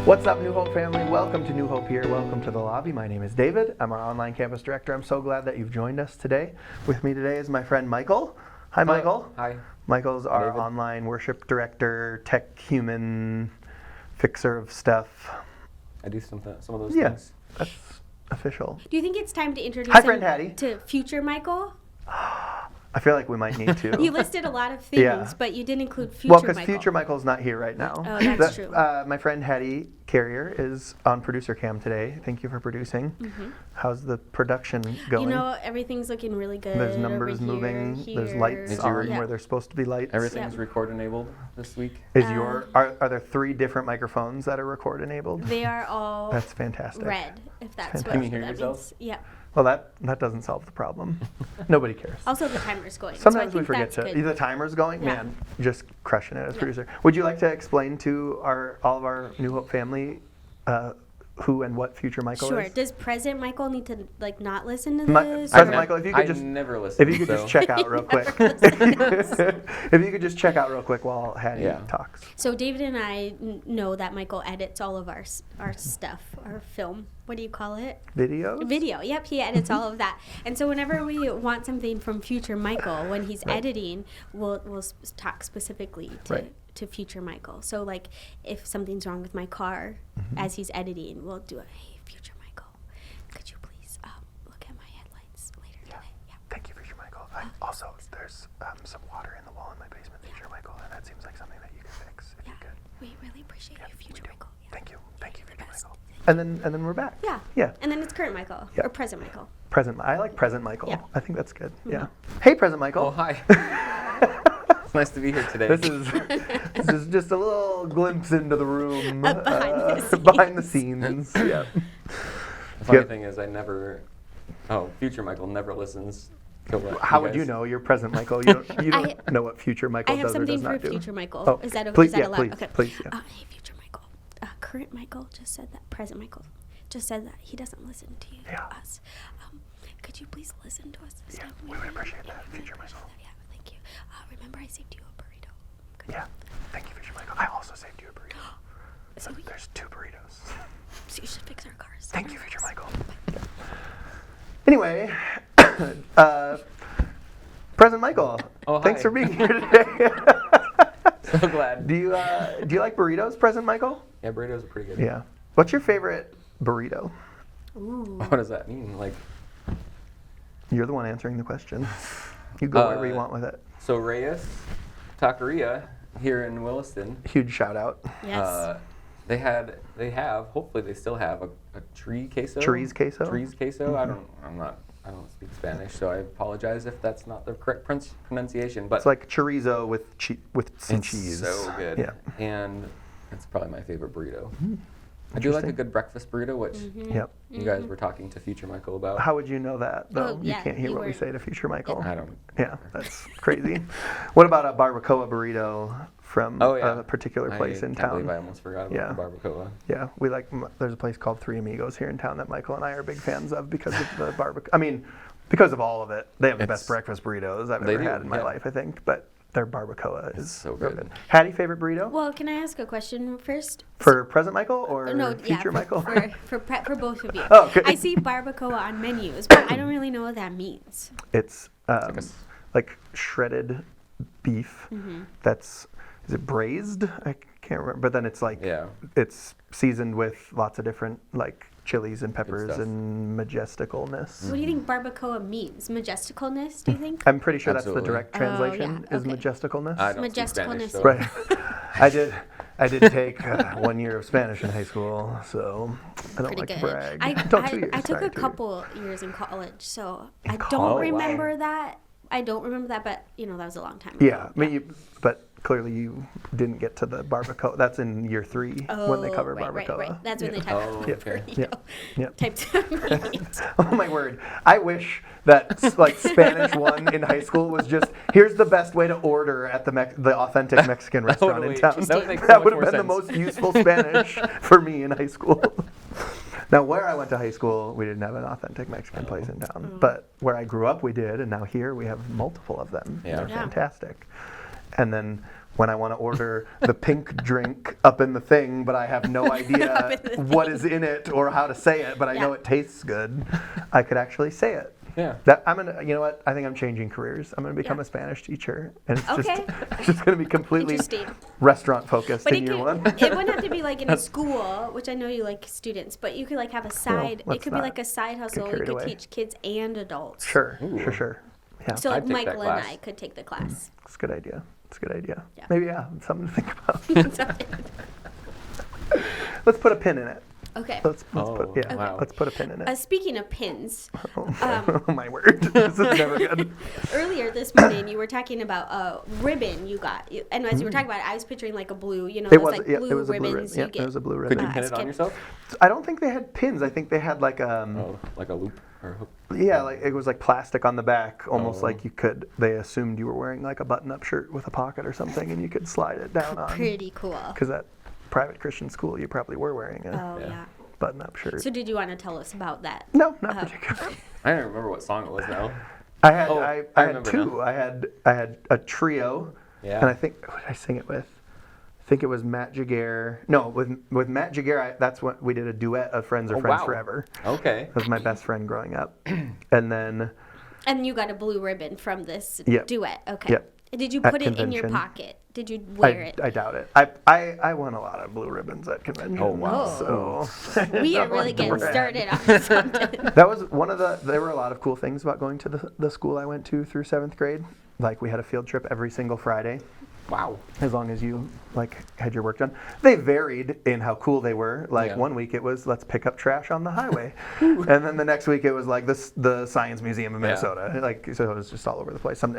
What's up, New Hope family? Welcome to New Hope here. Welcome to the lobby. My name is David. I'm our online campus director. I'm so glad that you've joined us today. With me today is my friend Michael. Hi, Michael. Hi. Michael's our David. online worship director, tech human, fixer of stuff. I do some of those Yeah, things. that's official. Do you think it's time to introduce Hi, him friend Hattie. to future Michael? I feel like we might need to. You listed a lot of things, Yeah. but you didn't include future Well, because Michael. future Michael's not here right now. Oh, that's true. My friend Hattie Carrier is on producer cam today. Thank you for producing. How's the production going? You know, everything's looking really good. There's numbers over here, moving. There's here. lights Did on you- where there's supposed to be lights. Everything's Yep. record enabled this week. Is are there 3 different microphones that are record enabled? They are all That's fantastic. red, if that's what Can you hear that yourself? means. Yeah. Well, that doesn't solve the problem. Nobody cares. Also, the timer's going. Sometimes so I we think forget that's to. good. The timer's going. Yeah. Man, just crushing it as Yeah. producer. Would you like to explain to all of our New Hope family who and what future Michael Sure. is? Does present Michael need to not listen to Mi- this? Present or- Michael, if you could I just never listen. if you could just check out real quick. If you could just check out real quick while Hattie Yeah. talks. So David and I know that Michael edits all of our stuff, our film. What do you call it? Videos. Video. Yep, he edits all of that. And so whenever we want something from future Michael, when he's Right. editing, we'll talk specifically Right. to future Michael. So like if something's wrong with my car, as he's editing, we'll do a hey future Michael, could you please look at my headlights later today? Yeah. Thank you, future Michael. Also, there's some water in the wall in my basement, future Michael, and that seems like something that you could fix if Yeah. you could. We really appreciate you, future Michael. Yeah. Thank you, future You're the best. Michael. And then we're back. Yeah. Yeah. And then it's current Michael Yeah. or present Michael. Present. I like present Michael. Yeah. I think that's good. Yeah. Hey, present Michael. Oh, hi. It's nice to be here today. This is just a little glimpse into the room Behind the scenes. Yeah. The funny Yep. thing is, future Michael never listens to what How would you guys- know you're present Michael? You don't know what future Michael I have does or something does for not do. future Michael. Oh, Is that okay? please, Is that yeah, allowed? please, Okay. please, yeah. Hey, future Michael. Current Michael just said that present Michael just said that he doesn't listen to you, Yeah. us. Could you please listen to us this Yeah, time? we would appreciate that, future Michael. Yeah, thank you. Remember I saved you a burrito. Good. Yeah. Thank you, future Michael. I also saved you a burrito. So, There's 2 burritos. so you should fix our cars. Thank you, future Michael. Anyway, present Michael. Oh, Thanks hi. for being here today. So glad. Do you like burritos, present Michael? Yeah, burritos are pretty good. Yeah. What's your favorite burrito? Ooh. What does that mean? Like, You're the one answering the question. You go wherever you Uh, want with it. so Reyes Taqueria here in Williston. Huge shout out. Yes. They have, hopefully they still have a tree queso. Chorizo queso? Chorizo queso. I don't speak Spanish, so I apologize if that's not the correct pronunciation. But It's like chorizo with some it's cheese. so good. Yeah. And it's probably my favorite burrito. I do like a Interesting. good breakfast burrito, which Yep. you guys were talking to future Michael about. How would you know that, though? Oh, You yeah, can't hear you what we were- say to future Michael. I don't. Yeah, that's crazy. What about a barbacoa burrito from Oh, yeah. a particular place in I can't town? believe I almost forgot about Yeah. the barbacoa. Yeah, there's a place called Three Amigos here in town that Michael and I are big fans of because of the barbacoa. I mean, because of all of it. They have the best It's- breakfast burritos I've they ever do, had in my yeah. life, I think. But their barbacoa is so real good. Hattie, favorite burrito? Well, can I ask a question first? For present Michael or No, future Michael? For both of you. Oh, okay. I see barbacoa on menus, but I don't really know what that means. It's like a s- like shredded beef that's, is it braised? I can't remember. But then it's like, Yeah. it's seasoned with lots of different like chilies and peppers stuff. and majesticalness. What do you think barbacoa means? Majesticalness, do you think? I'm pretty sure that's Absolutely. the direct Oh, translation yeah, is okay. majesticalness. I don't speak Spanish, Majesticalness. so Right. I did take 1 year of Spanish in high school, so I don't Pretty like good. to brag. I, Don't 2 years. I took sorry, a 2 years. couple years in college, so I college? don't Oh, wow. remember that. I don't remember that, but that was a long time ago. Yeah, I mean, but clearly you didn't get to the barbacoa. That's in year 3 when they cover right, barbacoa. Right. That's when Yeah. they type Oh, okay. Yep. typed meat. Oh my word! I wish that like Spanish 1 in high school was just here's the best way to order at the authentic Mexican restaurant in Totally. town. That would make so That much would have more been the sense. most useful Spanish for me in high school. Now, where I went to high school, we didn't have an authentic Mexican place in town. But where I grew up, we did, and now here we have multiple of them. Yeah. They're Yeah. fantastic. and then when I want to order the pink drink up in the thing, but I have no idea what is in it or how to say it, but I know Yeah. it tastes good, I could actually say it. Yeah. That I'm gonna, you know what? I think I'm changing careers. I'm gonna become Yeah. a Spanish teacher, and it's Okay. it's just gonna be completely Interesting. restaurant focused But in year one. it wouldn't have to be like in a school, which I know you like students, but you could like have a side. It let's could be not like a side hustle. You carried could away. teach kids and adults. Sure, Ooh. sure. Yeah, So like I'd take that Michael and class. I could take the class. it's a good idea. It's a good idea. Yeah. Maybe something to think about. Let's put a pin in it. Okay. Let's Oh, put yeah. wow. Let's put a pin in it. Speaking of pins, Oh my word! This is never good. earlier this morning you were talking about a ribbon you got, and as you were talking about it, I was picturing like a blue, It those was like yeah, blue it was a blue ribbons ribbon. Yeah, you get. it was a blue Could ribbon. you pin as it on kids. yourself? I don't think they had pins. I think they had like Oh, like a loop or a hook? yeah, like it was like plastic on the back, almost Oh. like you could. They assumed you were wearing like a button-up shirt with a pocket or something, and you could slide it down on. Pretty cool. Because at private Christian school, you probably were wearing a Oh Yeah. yeah. button-up shirt. So did you want to tell us about that? No, not Oh. particularly. I don't remember what song it was now. I had Oh, I I had remember two. now. I had a trio, Yeah. and I think who did I sing it with? I think it was Matt Jaguar. No, with Matt Jaguar. That's what we did a duet of Friends Are Oh, Friends wow. Forever. Okay. That was my best friend growing up, and then And you got a blue ribbon from this Yep. duet. Okay. Yep. Did you At put it in your convention. pocket? Did you wear it? I doubt it. I won a lot of blue ribbons at conventions. Oh, wow. So We are don't really like to getting brag. started on something. That was one of there were a lot of cool things about going to the school I went to through 7th grade. Like we had a field trip every single Friday, Wow. as long as you like had your work done. They varied in how cool they were. Like Yeah. one week it was let's pick up trash on the highway, and then the next week it was like the Science Museum of Yeah. Minnesota. Like so it was just all over the place. Some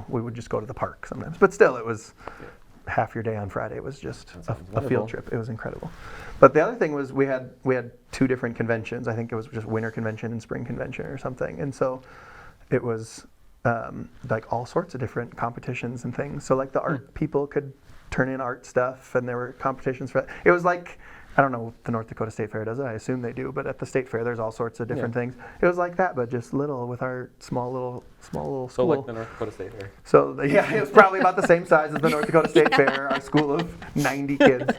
we would just go to the park sometimes, but still it was half your day on Friday was just That a sounds field wonderful. trip. It was incredible. But the other thing was we had two different conventions. I think it was just winter convention and spring convention or something, and so it was like all sorts of different competitions and things. So like the art people could turn in art stuff, and there were competitions for that. It was like, I don't know if the North Dakota State Fair does it. I assume they do, but at the state fair there's all sorts of different Yeah. things. It was like that, but just little with our small little So school. like the North Dakota State Fair. So yeah, it was probably about the same size as the North Dakota State Fair, our school of 90 kids,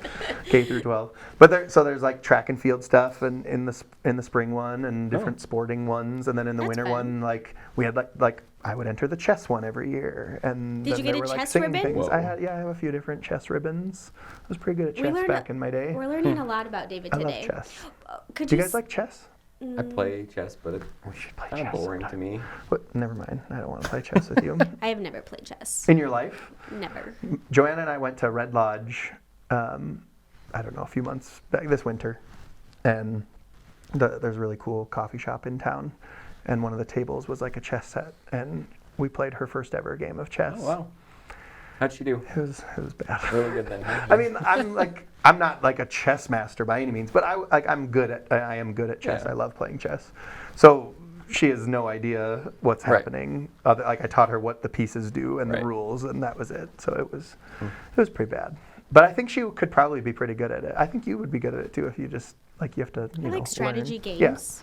K through 12. But there's like track and field stuff, and in the spring one, and different sporting ones, and then in the That's winter fun. one, like we had like I would enter the chess one every year, and Did then you get there a were, like, chess singing ribbon? things. Whoa. I have a few different chess ribbons. I was pretty good at We chess learned back in my day. We're learning a lot about David I today. love chess. Could Do you you guys like chess? I play chess, but it's We should play kind of chess boring to sometime. me. What? Never mind. I don't want to play chess with you. I have never played chess. In your life? Never. Joanna and I went to Red Lodge, I don't know, a few months back this winter, and there's a really cool coffee shop in town, and one of the tables was like a chess set, and we played her first ever game of chess. Oh, wow. How'd she do? It was bad. Really good then. Huh? I mean, I'm not like a chess master by any means, but I am good at chess. Yeah. I love playing chess. So she has no idea what's Right. happening. Like I taught her what the pieces do and the Right. rules, and that was it. So it was pretty bad. But I think she could probably be pretty good at it. I think you would be good at it too if you just like you have to. I like strategy learn. games.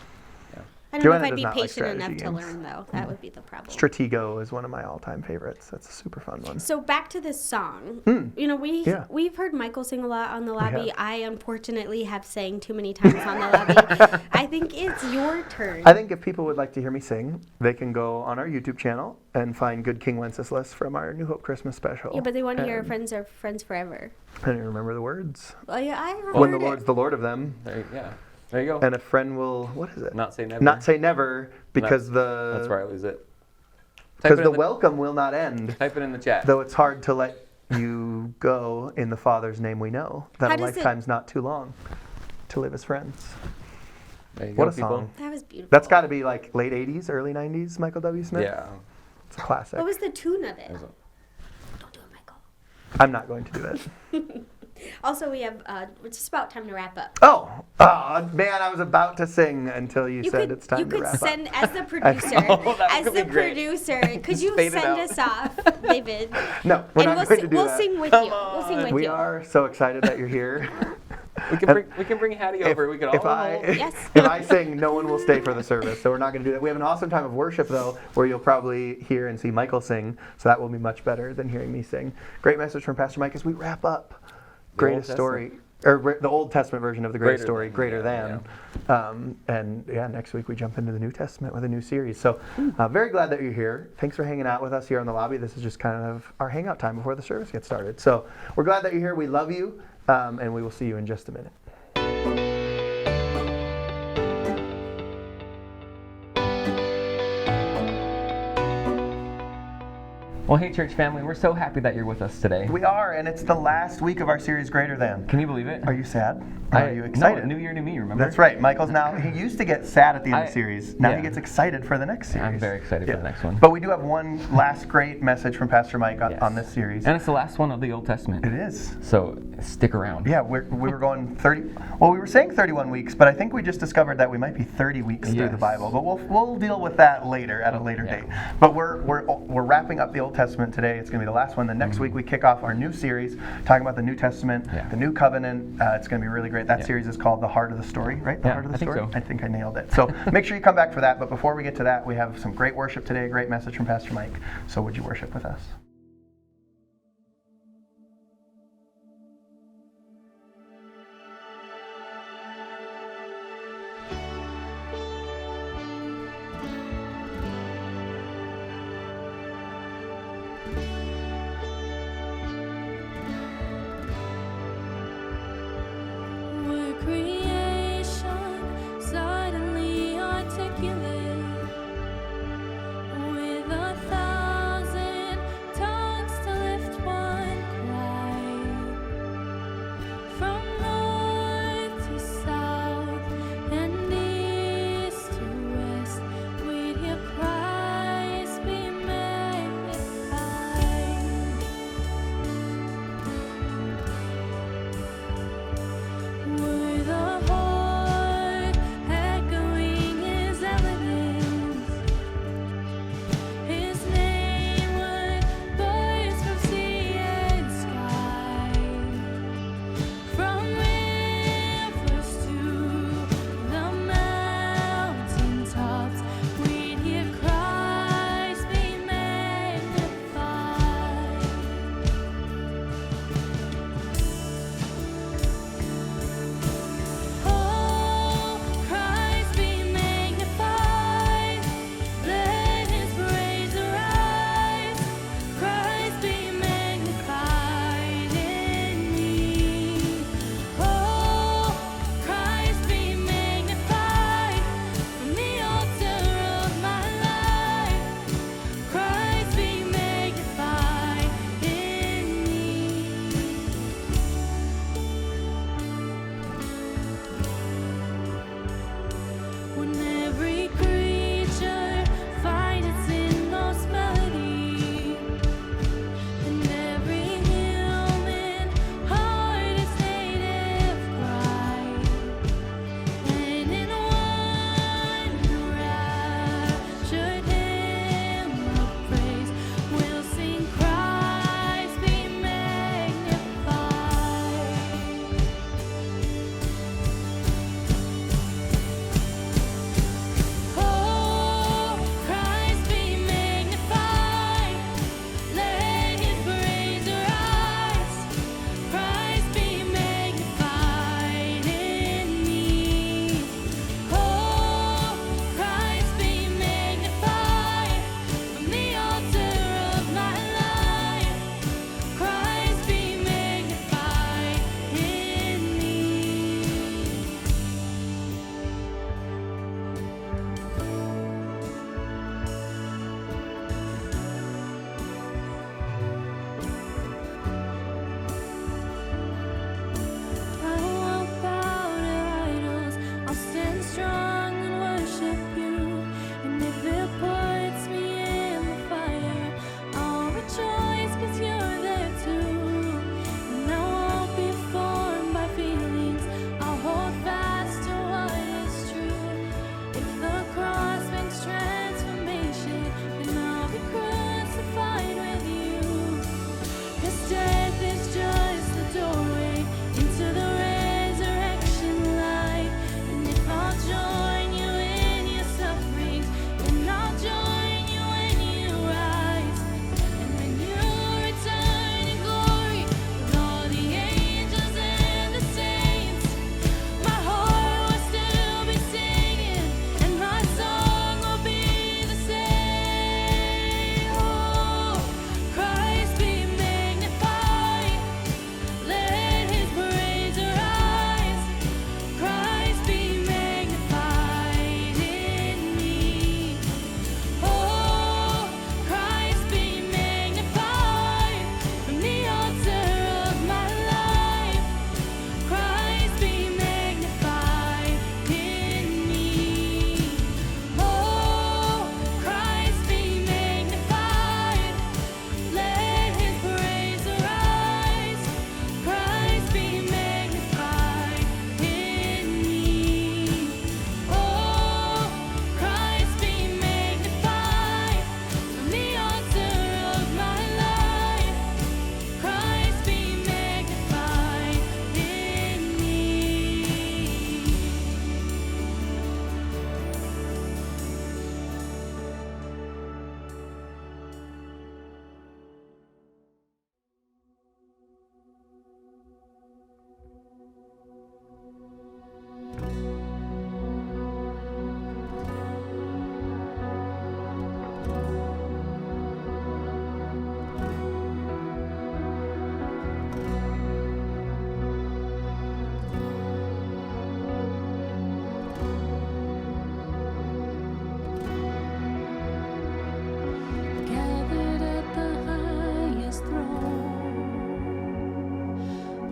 Yeah. I don't Joanna know if I'd does be not like patient enough strategy to games. learn though. That would be the problem. Stratego is one of my all-time favorites. That's a super fun one. So back to this song. You know, Yeah. we've heard Michael sing a lot on the lobby. have. I unfortunately have sang too many times on the lobby. I think it's your turn. I think if people would like to hear me sing, they can go on our YouTube channel and find Good King Wenceslas from our New Hope Christmas special. Yeah, but they want to hear And Friends Are Friends Forever. I don't even remember the words. Well, yeah, I heard When the it. Lord's the Lord of them, Yeah. There you go. and a friend will, what is it? Not say never. Not say never, because That's where I lose it. Type because it the in welcome will not end. Type it in the chat. Though it's hard to let you go in the Father's name we know. That How a does it- lifetime's not too long to live as friends. There you What go, a people. song. That was beautiful. That's got to be like late 80s, early 90s, Michael W. Smith. Yeah. It's a classic. What was the tune of it? There's a- Don't do it, Michael. I'm not going to do it. Also, we have. It's just about time to wrap up. Oh, man, I was about to sing until you said it's time you to could wrap send up. as the producer. Oh, that as could the be great. producer, could you Fade it send out. us off, David? No, we're and not we'll going to do we'll that. sing with Come you. We'll sing with We you. are so excited that you're here. We can bring Hattie over. We can all If I, Yes. if I sing, no one will stay for the service, so we're not going to do that. We have an awesome time of worship, though, where you'll probably hear and see Michael sing, so that will be much better than hearing me sing. Great message from Pastor Mike as we wrap up. Greatest Old story, or the Old Testament version of the greatest Greater story, Than, Greater yeah, Than. And yeah, next week we jump into the New Testament with a new series. So very glad that you're here. Thanks for hanging out with us here in the lobby. This is just kind of our hangout time before the service gets started. So we're glad that you're here. We love you, and we will see you in just a minute. Well, hey, church family, we're so happy that you're with us today. We are, and it's the last week of our series, Greater Than. Can you believe it? Are you sad? Or are you excited? No, new year, new me, remember? That's right. Michael's now, he used to get sad at the end of the I- series. Now yeah. he gets excited for the next series. I'm very excited for the next one. But we do have one last great message from Pastor Mike on, Yes. on this series. And it's the last one of the Old Testament. It is. So stick around. Yeah, we were going 30, well, we were saying 31 weeks, but I think we just discovered that we might be 30 weeks through the Yes. Bible. But we'll deal with that later, at a later Yeah. date. But we're wrapping up the Old Testament today. It's going to be the last one. The next week we kick off our new series, talking about the New Testament, Yeah. the New Covenant. It's going to be really great. That Yeah. series is called The Heart of the Story, right? The Yeah, Heart of the I think Story? so. I think I nailed it. So make sure you come back for that. But before we get to that, we have some great worship today, a great message from Pastor Mike. So would you worship with us? Were creation suddenly articulate with 1,000 tongues?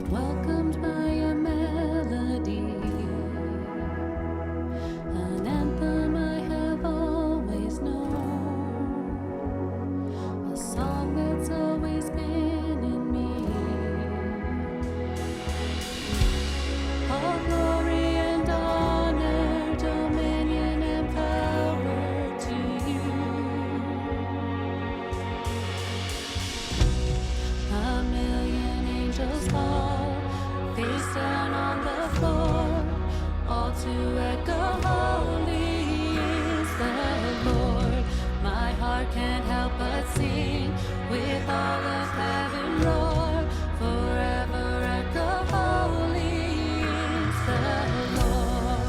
welcomed by a melody, an anthem I have always known, a song that's always been in me. All glory and honor, dominion and power to you. A million angels fall, face down on the floor, all to echo, holy is the Lord. My heart can't help but sing, with all of heaven roar, forever echo, holy is the Lord.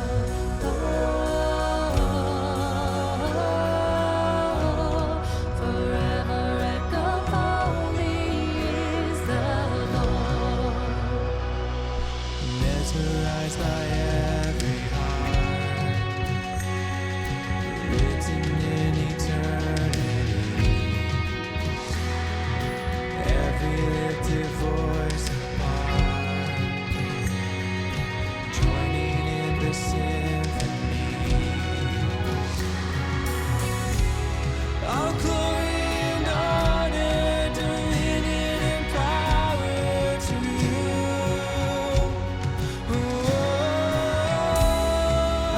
Forever echo, holy is the Lord. Mesmerized by every heart written in eternity, every lifted voice apart, joining in the symphony. All glory and honor, dominion and power to you.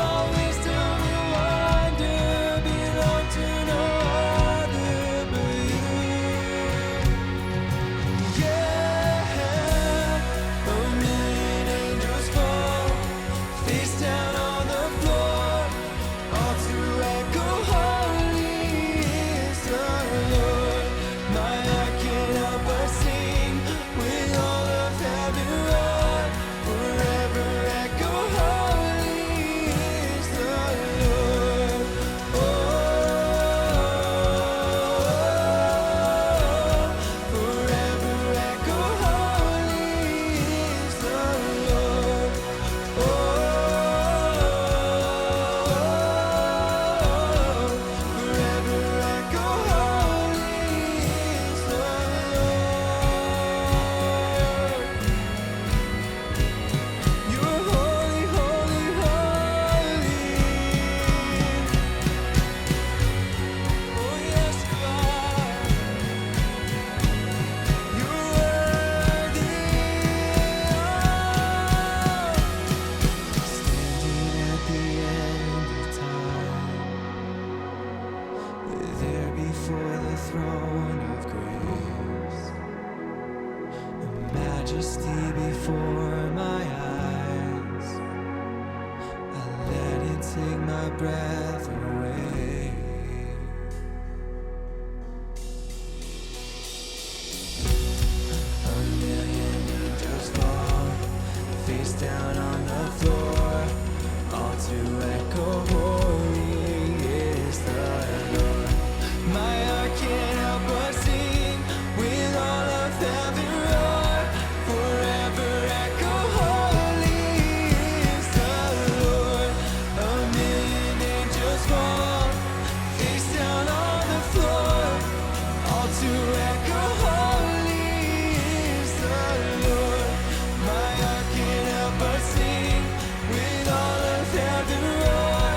All wisdom and wonder belong to no other but you. Yeah, a million angels fall, face down on the floor, all to echo, holy is the Lord. My heart can't help but sing, with all of heaven roar, forever echo, holy is the Lord. Oh, forever echo, holy is the Lord. Oh, forever echo, holy is the Lord. You're holy, holy, holy. Oh, yes, you are. You're worthy. Standing at the end of time, there before the throne of grace, a majesty before my eyes. I let it take my breath away. A million angels fall, face down on the floor, all to echo, holy is the Lord. My heart can't help but sing, with all of heaven roar, forever echo, holy is the Lord. A million angels fall, face down on the floor, all to echo, holy is the Lord. My heart can't help but sing, with all of heaven roar,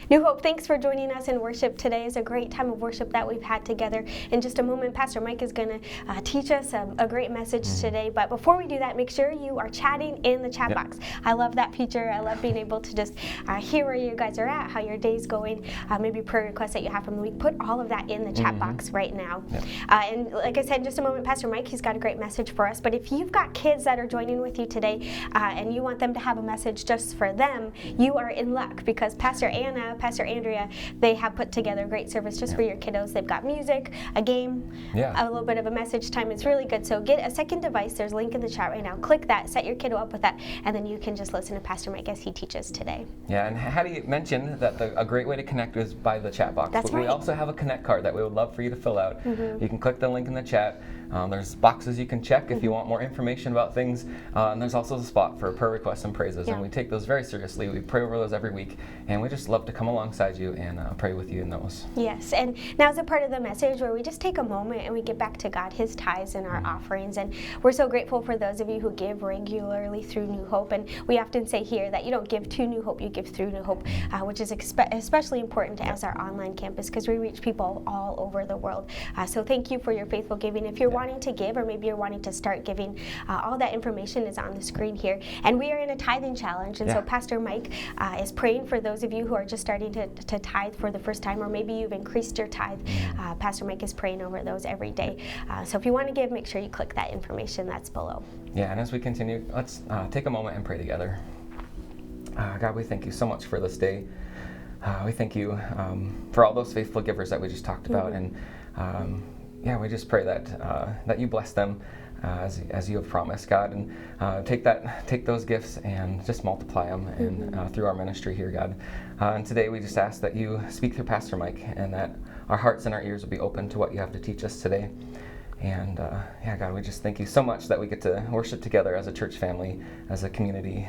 New Hope, thanks for joining us in worship today. It's a great time of worship that we've had together. In just a moment, Pastor Mike is going to teach us a great message today. But before we do that, make sure you are chatting in the chat box. I love that feature. I love being able to just hear where you guys are at, how your day's going, maybe prayer requests that you have from the week. Put all of that in the chat box right now. And like I said, in just a moment, Pastor Mike, he's got a great message for us. But if you've got kids that are joining with you today and you want them to have a message just for them, you are in luck, because Pastor Anna, Pastor Andrea, they have put together a great service just for your kiddos. They've got music, a game, a little bit of a message time. It's really good. So get a second device. There's a link in the chat right now. Click that, set your kiddo up with that, and then you can just listen to Pastor Mike as he teaches today. Yeah, and Hattie mentioned that a great way to connect is by the chat box. That's but we right. also have a connect card that we would love for you to fill out. You can click the link in the chat. There's boxes you can check if you want more information about things. And there's also a spot for prayer requests and praises. And we take those very seriously. We pray over those every week. And we just love to come alongside you and pray with you in those. Yes, and now's a part of the message where we just take a moment and we give back to God His tithes and our offerings. And we're so grateful for those of you who give regularly through New Hope. And we often say here that you don't give to New Hope, you give through New Hope, which is especially important as our online campus, because we reach people all over the world. So thank you for your faithful giving. If you're wanting to give, or maybe you're wanting to start giving, all that information is on the screen here. And we are in a tithing challenge, and so Pastor Mike is praying for those of you who are just starting to tithe for the first time, or maybe you've increased your tithe. Pastor Mike is praying over those every day. So if you want to give, make sure you click that information that's below. Yeah, and as we continue, let's take a moment and pray together. God, we thank you so much for this day. We thank you for all those faithful givers that we just talked about, and we just pray that you bless them as you have promised, God, and take those gifts and just multiply them and through our ministry here, God. And today we just ask that you speak through Pastor Mike, and that our hearts and our ears will be open to what you have to teach us today. And God, we just thank you so much that we get to worship together as a church family, as a community,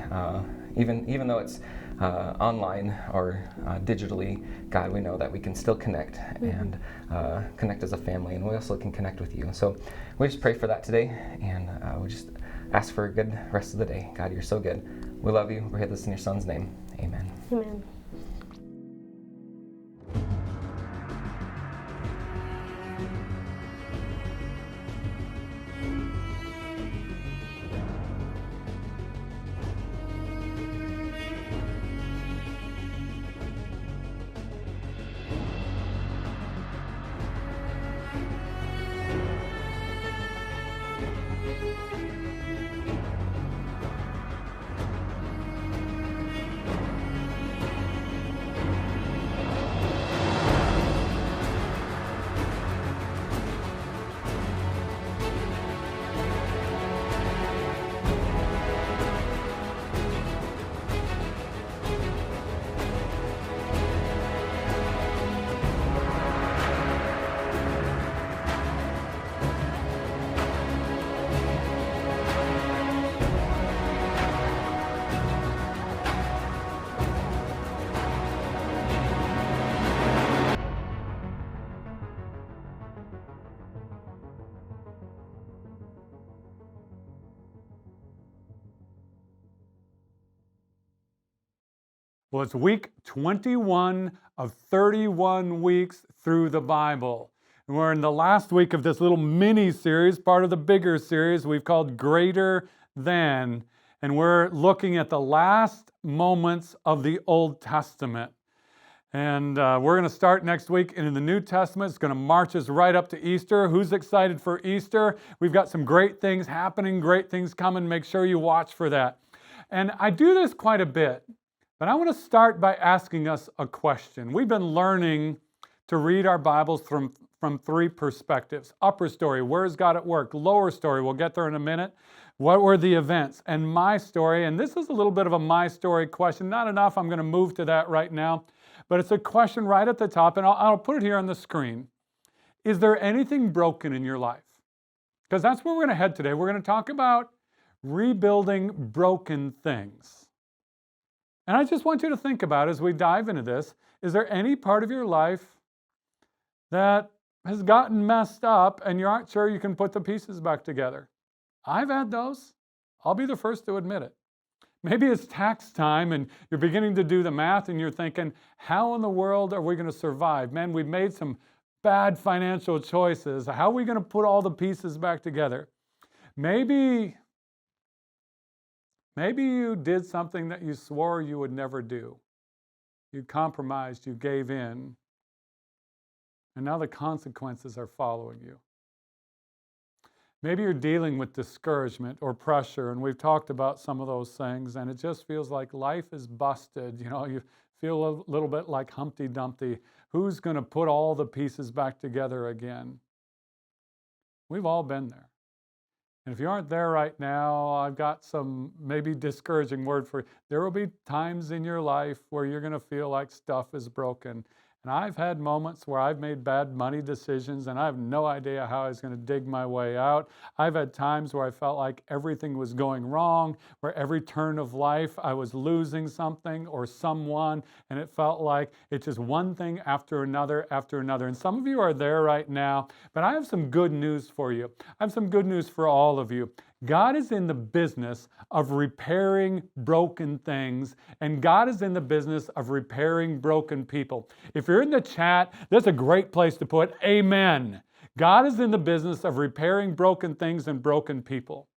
even though it's online or digitally. God, we know that we can still connect and connect as a family, and we also can connect with you. So we just pray for that today, and we just ask for a good rest of the day. God, you're so good. We love you. We pray this in your Son's name. Amen. Amen. Well, it's week 21 of 31 weeks through the Bible. And we're in the last week of this little mini series, part of the bigger series we've called Greater Than. And we're looking at the last moments of the Old Testament. And we're going to start next week in the New Testament. It's going to march us right up to Easter. Who's excited for Easter? We've got some great things happening, great things coming. Make sure you watch for that. And I do this quite a bit. But I want to start by asking us a question. We've been learning to read our Bibles from three perspectives. Upper story, where's God at work? Lower story, we'll get there in a minute. What were the events? And my story, and this is a little bit of a my story question. Not enough, I'm going to move to that right now. But it's a question right at the top, and I'll put it here on the screen. Is there anything broken in your life? Because that's where we're going to head today. We're going to talk about rebuilding broken things. And I just want you to think about, as we dive into this, is there any part of your life that has gotten messed up and you aren't sure you can put the pieces back together? I've had those. I'll be the first to admit it. Maybe it's tax time and you're beginning to do the math and you're thinking, how in the world are we going to survive? Man, we've made some bad financial choices. How are we going to put all the pieces back together? Maybe you did something that you swore you would never do. You compromised, you gave in, and now the consequences are following you. Maybe you're dealing with discouragement or pressure, and we've talked about some of those things, and it just feels like life is busted. You feel a little bit like Humpty Dumpty. Who's going to put all the pieces back together again? We've all been there. And if you aren't there right now, I've got some maybe discouraging word for you. There will be times in your life where you're going to feel like stuff is broken. And I've had moments where I've made bad money decisions and I have no idea how I was going to dig my way out. I've had times where I felt like everything was going wrong, where every turn of life I was losing something or someone, and it felt like it's just one thing after another after another. And some of you are there right now, but I have some good news for you. I have some good news for all of you. God is in the business of repairing broken things, and God is in the business of repairing broken people. If you're in the chat, that's a great place to put amen. God is in the business of repairing broken things and broken people.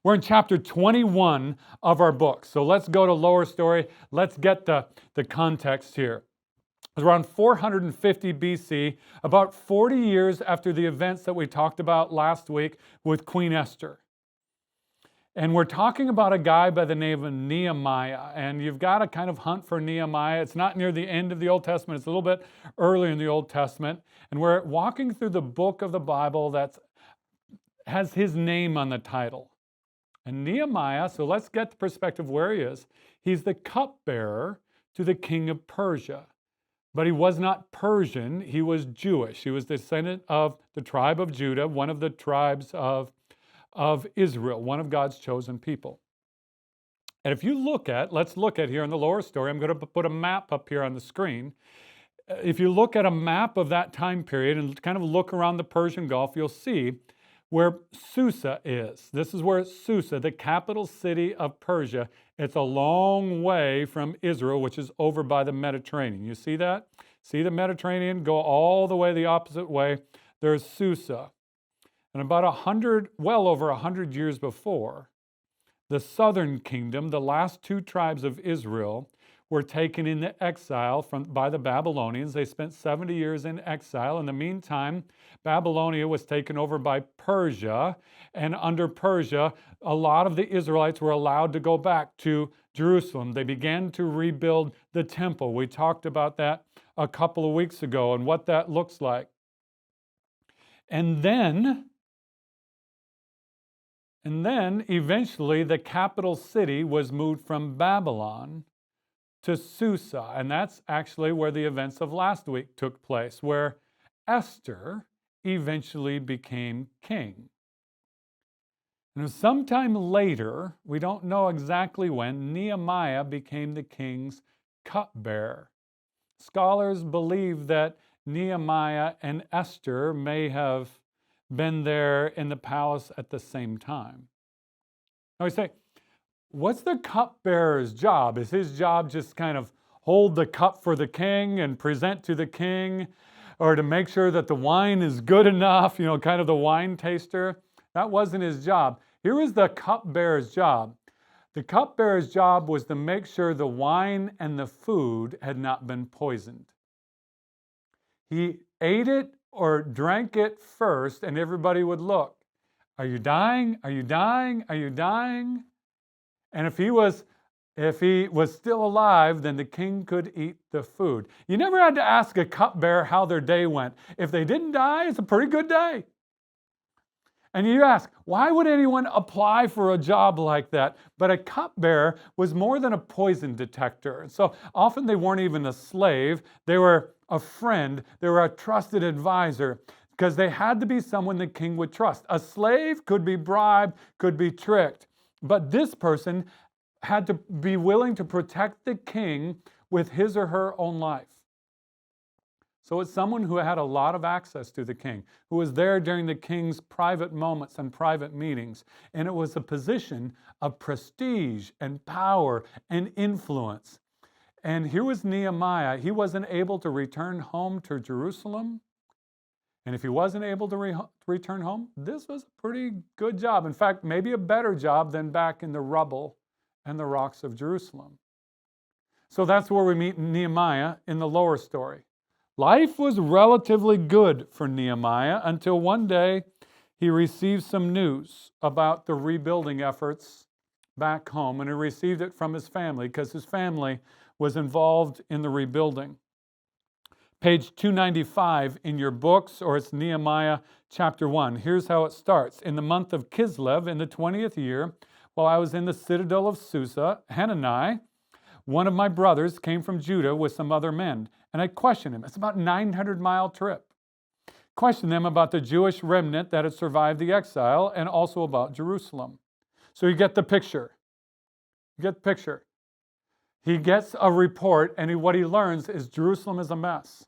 We're in chapter 21 of our book. So let's go to Lower Story. Let's get the context here. It was around 450 BC, about 40 years after the events that we talked about last week with Queen Esther. And we're talking about a guy by the name of Nehemiah. And you've got to kind of hunt for Nehemiah. It's not near the end of the Old Testament. It's a little bit earlier in the Old Testament. And we're walking through the book of the Bible that has his name on the title. And Nehemiah, so let's get the perspective where he is. He's the cupbearer to the king of Persia. But he was not Persian. He was Jewish. He was descendant of the tribe of Judah, one of the tribes of Israel, one of God's chosen people. And if you let's look at here in the Lower Story, I'm going to put a map up here on the screen. If you look at a map of that time period and kind of look around the Persian Gulf, you'll see where Susa is. This is where Susa, the capital city of Persia, it's a long way from Israel, which is over by the Mediterranean. You see that? See the Mediterranean? Go all the way the opposite way. There's Susa. And about well over 100 years before, the southern kingdom, the last two tribes of Israel, were taken into exile by the Babylonians. They spent 70 years in exile. In the meantime, Babylonia was taken over by Persia. And under Persia, a lot of the Israelites were allowed to go back to Jerusalem. They began to rebuild the temple. We talked about that a couple of weeks ago and what that looks like. And then eventually the capital city was moved from Babylon to Susa. And that's actually where the events of last week took place, where Esther eventually became king. And sometime later, we don't know exactly when, Nehemiah became the king's cupbearer. Scholars believe that Nehemiah and Esther may have been there in the palace at the same time. Now we say, what's the cupbearer's job? Is his job just kind of hold the cup for the king and present to the king, or to make sure that the wine is good enough, kind of the wine taster? That wasn't his job. Here was the cupbearer's job. The cupbearer's job was to make sure the wine and the food had not been poisoned. He ate it or drank it first, and everybody would look. Are you dying? Are you dying? Are you dying? And if he was still alive, then the king could eat the food. You never had to ask a cupbearer how their day went. If they didn't die, it's a pretty good day. And you ask, why would anyone apply for a job like that? But a cupbearer was more than a poison detector. So often they weren't even a slave. They were a friend. They were a trusted advisor, because they had to be someone the king would trust. A slave could be bribed, could be tricked. But this person had to be willing to protect the king with his or her own life. So it's someone who had a lot of access to the king, who was there during the king's private moments and private meetings. And it was a position of prestige and power and influence. And here was Nehemiah. He wasn't able to return home to Jerusalem. And if he wasn't able to return home, this was a pretty good job. In fact, maybe a better job than back in the rubble and the rocks of Jerusalem. So that's where we meet Nehemiah in the lower story. Life was relatively good for Nehemiah until one day he received some news about the rebuilding efforts back home, and he received it from his family because his family was involved in the rebuilding. Page 295 in your books, or it's Nehemiah chapter 1. Here's how it starts. In the month of Kislev, in the 20th year, while I was in the citadel of Susa, Hanani, one of my brothers, came from Judah with some other men, and I questioned him. It's about a 900-mile trip. Questioned them about the Jewish remnant that had survived the exile and also about Jerusalem. So you get the picture. You get the picture. He gets a report, and what he learns is Jerusalem is a mess.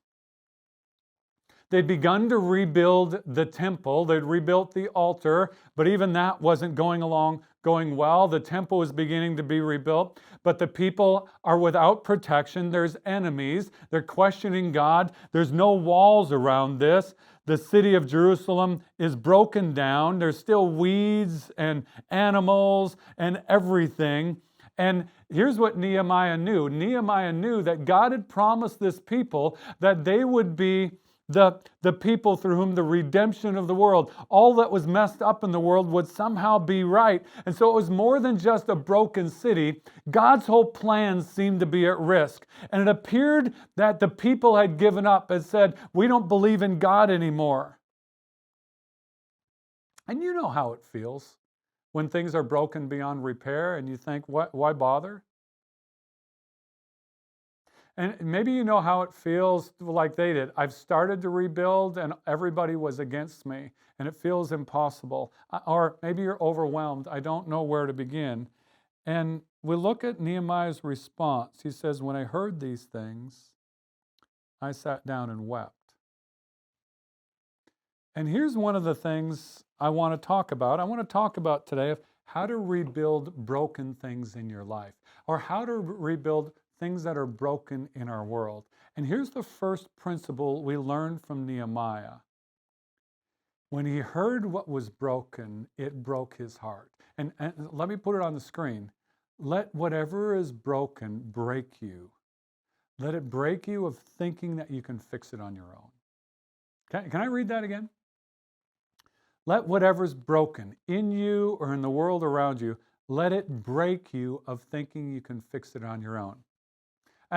They'd begun to rebuild the temple. They'd rebuilt the altar, but even that wasn't going well. The temple was beginning to be rebuilt, but the people are without protection. There's enemies. They're questioning God. There's no walls around this. The city of Jerusalem is broken down. There's still weeds and animals and everything. And here's what Nehemiah knew. Nehemiah knew that God had promised this people that they would be the people through whom the redemption of the world, all that was messed up in the world, would somehow be right. And so it was more than just a broken city. God's whole plan seemed to be at risk. And it appeared that the people had given up and said, we don't believe in God anymore. And you know how it feels when things are broken beyond repair and you think, why bother? And maybe you know how it feels like they did. I've started to rebuild and everybody was against me and it feels impossible. Or maybe you're overwhelmed. I don't know where to begin. And we look at Nehemiah's response. He says, when I heard these things, I sat down and wept. And here's one of the things I want to talk about. I want to talk about today of how to rebuild broken things in your life, or how to rebuild things that are broken in our world. And here's the first principle we learned from Nehemiah. When he heard what was broken, it broke his heart. And let me put it on the screen. Let whatever is broken break you. Let it break you of thinking that you can fix it on your own. Can I read that again? Let whatever's broken in you or in the world around you, let it break you of thinking you can fix it on your own.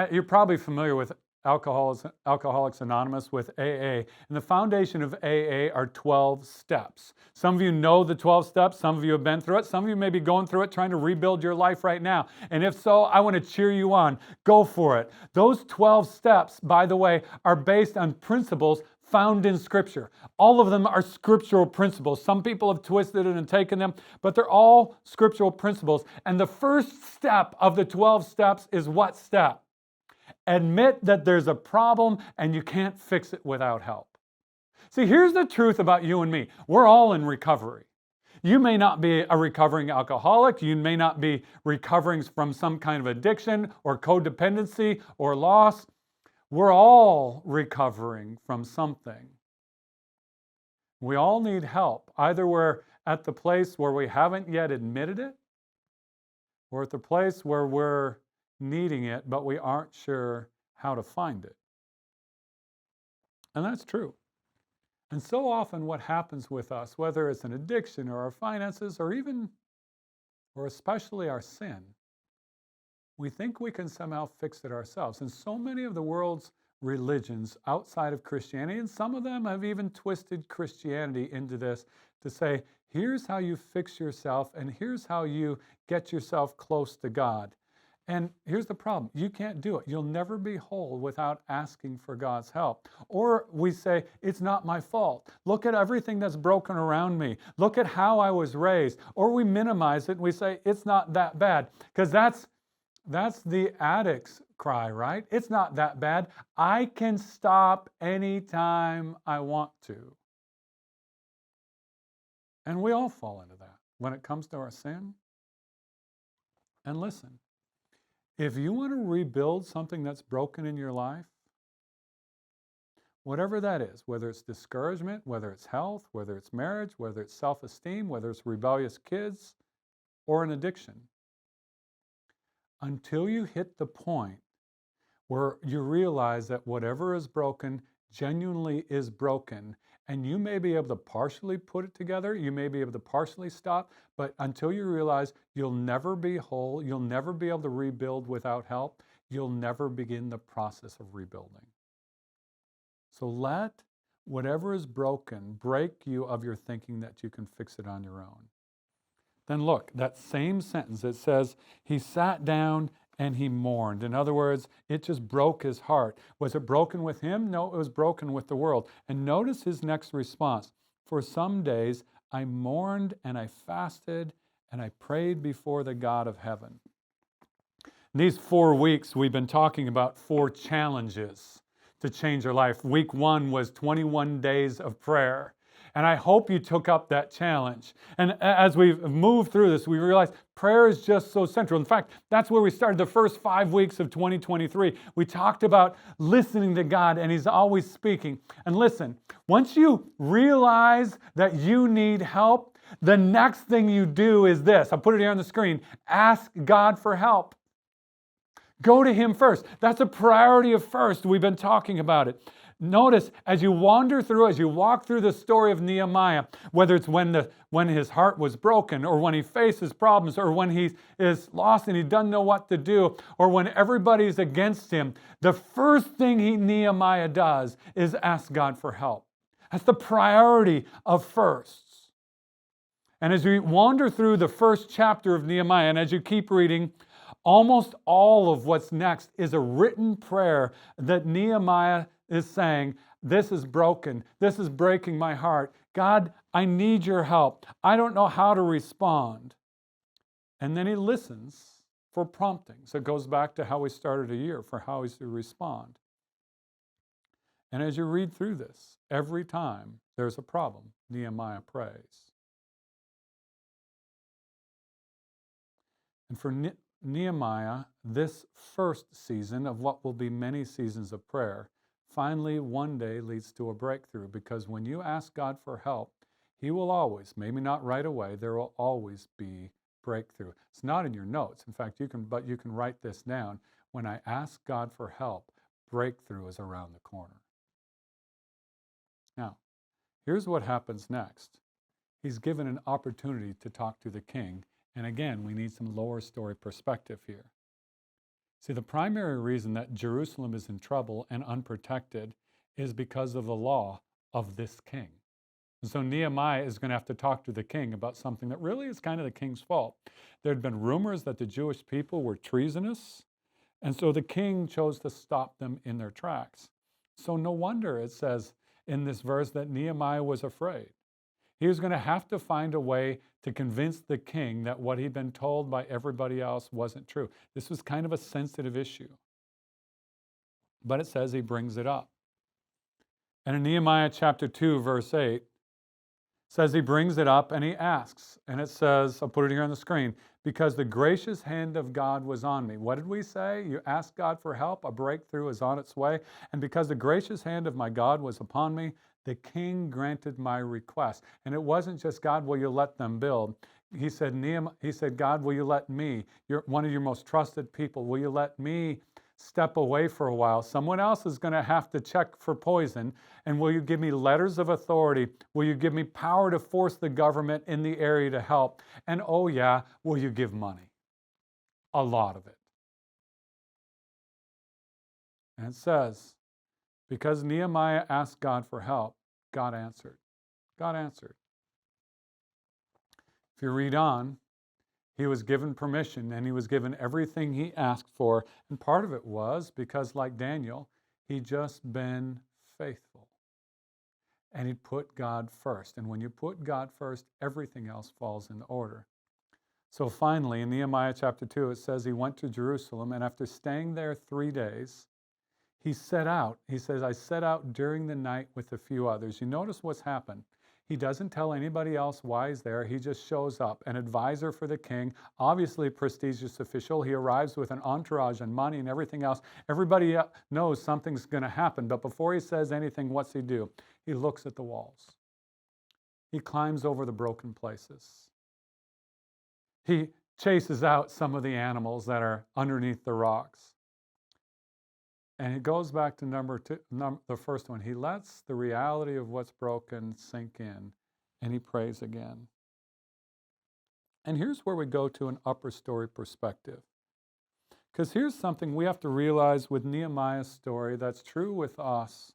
You're probably familiar with Alcoholics Anonymous, with AA. And the foundation of AA are 12 steps. Some of you know the 12 steps. Some of you have been through it. Some of you may be going through it, trying to rebuild your life right now. And if so, I want to cheer you on. Go for it. Those 12 steps, by the way, are based on principles found in Scripture. All of them are scriptural principles. Some people have twisted it and taken them, but they're all scriptural principles. And the first step of the 12 steps is what step? Admit that there's a problem and you can't fix it without help. See, here's the truth about you and me. We're all in recovery. You may not be a recovering alcoholic. You may not be recovering from some kind of addiction or codependency or loss. We're all recovering from something. We all need help. Either we're at the place where we haven't yet admitted it, or at the place where we're needing it, but we aren't sure how to find it. And that's true. And so often what happens with us, whether it's an addiction or our finances or especially our sin, we think we can somehow fix it ourselves. And so many of the world's religions outside of Christianity, and some of them have even twisted Christianity into this to say, here's how you fix yourself and here's how you get yourself close to God. And here's the problem. You can't do it. You'll never be whole without asking for God's help. Or we say, it's not my fault. Look at everything that's broken around me. Look at how I was raised. Or we minimize it and we say, it's not that bad. Because that's That's the addict's cry, right? It's not that bad. I can stop anytime I want to. And we all fall into that when it comes to our sin. And listen, if you want to rebuild something that's broken in your life, whatever that is, whether it's discouragement, whether it's health, whether it's marriage, whether it's self-esteem, whether it's rebellious kids, or an addiction, until you hit the point where you realize that whatever is broken genuinely is broken, and you may be able to partially put it together, you may be able to partially stop, but until you realize you'll never be whole, you'll never be able to rebuild without help, you'll never begin the process of rebuilding. So let whatever is broken break you of your thinking that you can fix it on your own. Then look, that same sentence, it says, he sat down and he mourned. In other words, it just broke his heart. Was it broken with him? No, it was broken with the world. And notice his next response. For some days I mourned and I fasted and I prayed before the God of heaven. In these 4 weeks, we've been talking about 4 challenges to change our life. Week 1 was 21 days of prayer. And I hope you took up that challenge. And as we've moved through this, we realized prayer is just so central. In fact, that's where we started the first 5 weeks of 2023. We talked about listening to God, and He's always speaking. And listen, once you realize that you need help, the next thing you do is this. I'll put it here on the screen. Ask God for help. Go to Him first. That's a priority of first. We've been talking about it. Notice as you wander through, as you walk through the story of Nehemiah, whether it's when his heart was broken, or when he faces problems, or when he is lost and he doesn't know what to do, or when everybody's against him, the first thing Nehemiah does is ask God for help. That's the priority of firsts. And as we wander through the first chapter of Nehemiah, and as you keep reading, almost all of what's next is a written prayer that Nehemiah is saying, this is broken. This is breaking my heart. God, I need your help. I don't know how to respond. And then he listens for promptings. It goes back to how we started a year, for how he's to respond. And as you read through this, every time there's a problem, Nehemiah prays. And for Nehemiah, this first season of what will be many seasons of prayer, finally one day leads to a breakthrough, because when you ask God for help, He will always, maybe not right away, there will always be breakthrough. It's not in your notes. In fact, you can write this down. When I ask God for help, breakthrough is around the corner. Now, here's what happens next. He's given an opportunity to talk to the king. And again, we need some lower story perspective here. See, the primary reason that Jerusalem is in trouble and unprotected is because of the law of this king. And so Nehemiah is going to have to talk to the king about something that really is kind of the king's fault. There had been rumors that the Jewish people were treasonous, and so the king chose to stop them in their tracks. So no wonder it says in this verse that Nehemiah was afraid. He was going to have to find a way to convince the king that what he'd been told by everybody else wasn't true. This was kind of a sensitive issue. But it says he brings it up. And in Nehemiah chapter 2, verse 8, it says he brings it up and he asks. And it says, I'll put it here on the screen, because the gracious hand of God was on me. What did we say? You ask God for help, a breakthrough is on its way. And because the gracious hand of my God was upon me, the king granted my request. And it wasn't just, God, will you let them build? He said, God, will you let me, one of your most trusted people, will you let me step away for a while? Someone else is going to have to check for poison. And will you give me letters of authority? Will you give me power to force the government in the area to help? And oh yeah, will you give money? A lot of it. And it says, because Nehemiah asked God for help, God answered. God answered. If you read on, he was given permission and he was given everything he asked for. And part of it was because, like Daniel, he'd just been faithful. And he'd put God first. And when you put God first, everything else falls in order. So finally, in Nehemiah chapter 2, it says he went to Jerusalem, and after staying there 3 days, he set out. He says, I set out during the night with a few others. You notice what's happened. He doesn't tell anybody else why he's there. He just shows up, an advisor for the king, obviously a prestigious official. He arrives with an entourage and money and everything else. Everybody knows something's going to happen. But before he says anything, what's he do? He looks at the walls. He climbs over the broken places. He chases out some of the animals that are underneath the rocks. And it goes back to the first one. He lets the reality of what's broken sink in, and he prays again. And here's where we go to an upper story perspective. Because here's something we have to realize with Nehemiah's story that's true with us,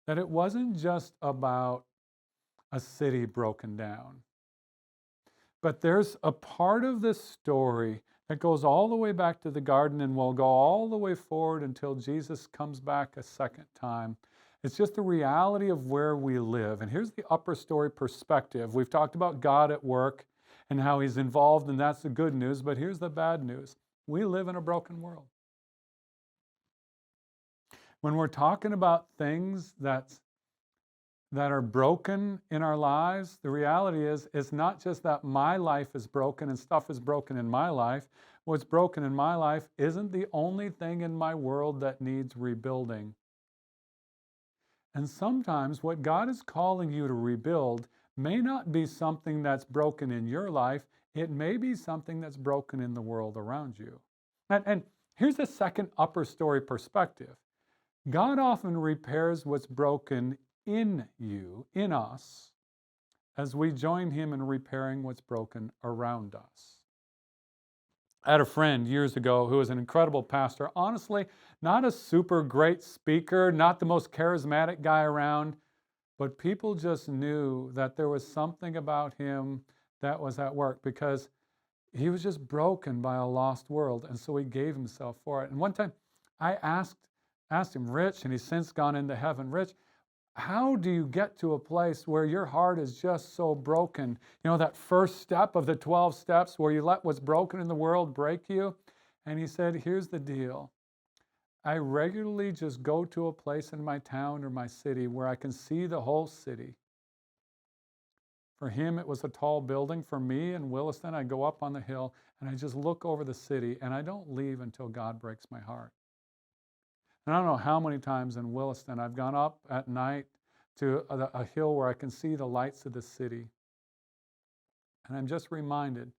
that it wasn't just about a city broken down. But there's a part of this story that goes all the way back to the garden and will go all the way forward until Jesus comes back a second time. It's just the reality of where we live. And here's the upper story perspective. We've talked about God at work and how he's involved, and that's the good news. But here's the bad news. We live in a broken world. When we're talking about things that are broken in our lives, the reality is it's not just that my life is broken and stuff is broken in my life. What's broken in my life isn't the only thing in my world that needs rebuilding. And sometimes what God is calling you to rebuild may not be something that's broken in your life. It may be something that's broken in the world around you. And here's the second upper story perspective. God often repairs what's broken in you, in us, as we join him in repairing what's broken around us. I had a friend years ago who was an incredible pastor. Honestly, not a super great speaker, not the most charismatic guy around, but people just knew that there was something about him that was at work because he was just broken by a lost world, and so he gave himself for it. And one time I asked him, Rich, and he's since gone into heaven, Rich, how do you get to a place where your heart is just so broken? You know, that first step of the 12 steps where you let what's broken in the world break you? And he said, here's the deal. I regularly just go to a place in my town or my city where I can see the whole city. For him, it was a tall building. For me in Williston, I go up on the hill and I just look over the city and I don't leave until God breaks my heart. And I don't know how many times in Williston I've gone up at night to a hill where I can see the lights of the city. And I'm just reminded,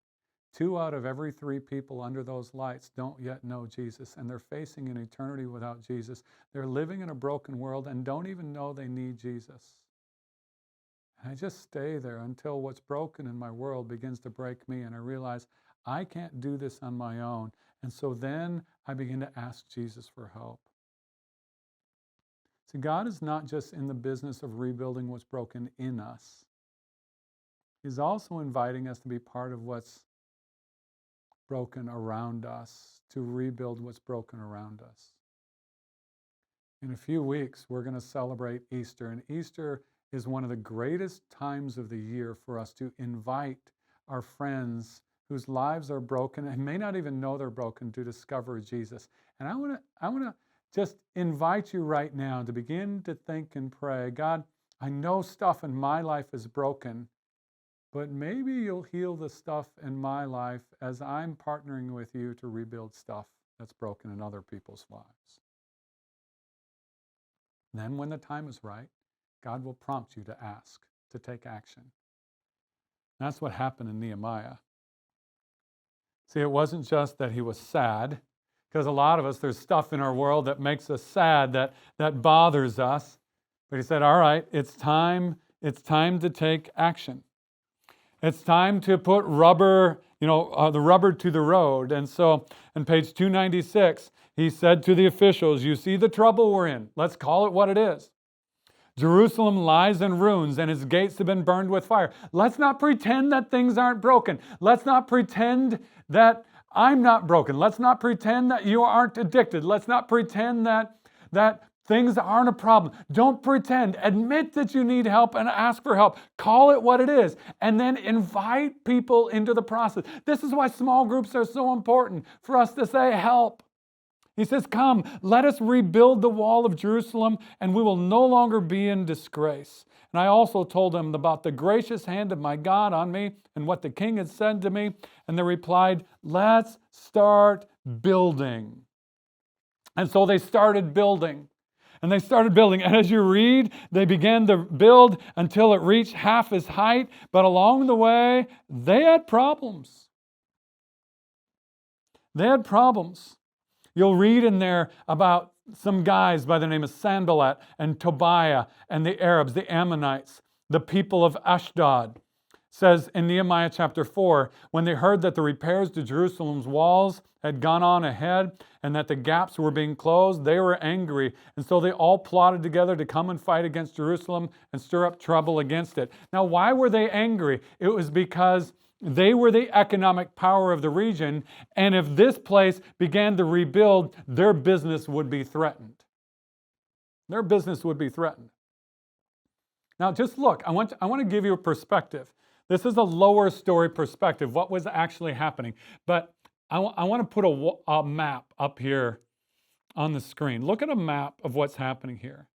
2 out of every 3 people under those lights don't yet know Jesus, and they're facing an eternity without Jesus. They're living in a broken world and don't even know they need Jesus. And I just stay there until what's broken in my world begins to break me, and I realize I can't do this on my own. And so then I begin to ask Jesus for help. See, God is not just in the business of rebuilding what's broken in us. He's also inviting us to be part of what's broken around us, to rebuild what's broken around us. In a few weeks, we're going to celebrate Easter, and Easter is one of the greatest times of the year for us to invite our friends whose lives are broken and may not even know they're broken to discover Jesus. And I want to just invite you right now to begin to think and pray, God, I know stuff in my life is broken, but maybe you'll heal the stuff in my life as I'm partnering with you to rebuild stuff that's broken in other people's lives. Then when the time is right, God will prompt you to ask, to take action. That's what happened in Nehemiah. See, it wasn't just that he was sad, because a lot of us, there's stuff in our world that makes us sad, that bothers us. But he said, all right, it's time to take action. It's time to put the rubber to the road. And so on page 296, he said to the officials, you see the trouble we're in. Let's call it what it is. Jerusalem lies in ruins and its gates have been burned with fire. Let's not pretend that things aren't broken. Let's not pretend that I'm not broken. Let's not pretend that you aren't addicted. Let's not pretend that Things aren't a problem. Don't pretend. Admit that you need help and ask for help. Call it what it is. And then invite people into the process. This is why small groups are so important, for us to say, help. He says, come, let us rebuild the wall of Jerusalem, and we will no longer be in disgrace. And I also told them about the gracious hand of my God on me and what the king had said to me. And they replied, let's start building. And so they started building. And they started building. And as you read, they began to build until it reached half its height. But along the way, they had problems. They had problems. You'll read in there about some guys by the name of Sanballat and Tobiah and the Arabs, the Ammonites, the people of Ashdod. Says in Nehemiah chapter 4, when they heard that the repairs to Jerusalem's walls had gone on ahead and that the gaps were being closed, they were angry. And so they all plotted together to come and fight against Jerusalem and stir up trouble against it. Now, why were they angry? It was because they were the economic power of the region, and if this place began to rebuild, their business would be threatened. Their business would be threatened. Now, just look, I want to give you a perspective. This is a lower story perspective, what was actually happening. But I want to put a map up here on the screen. Look at a map of what's happening here.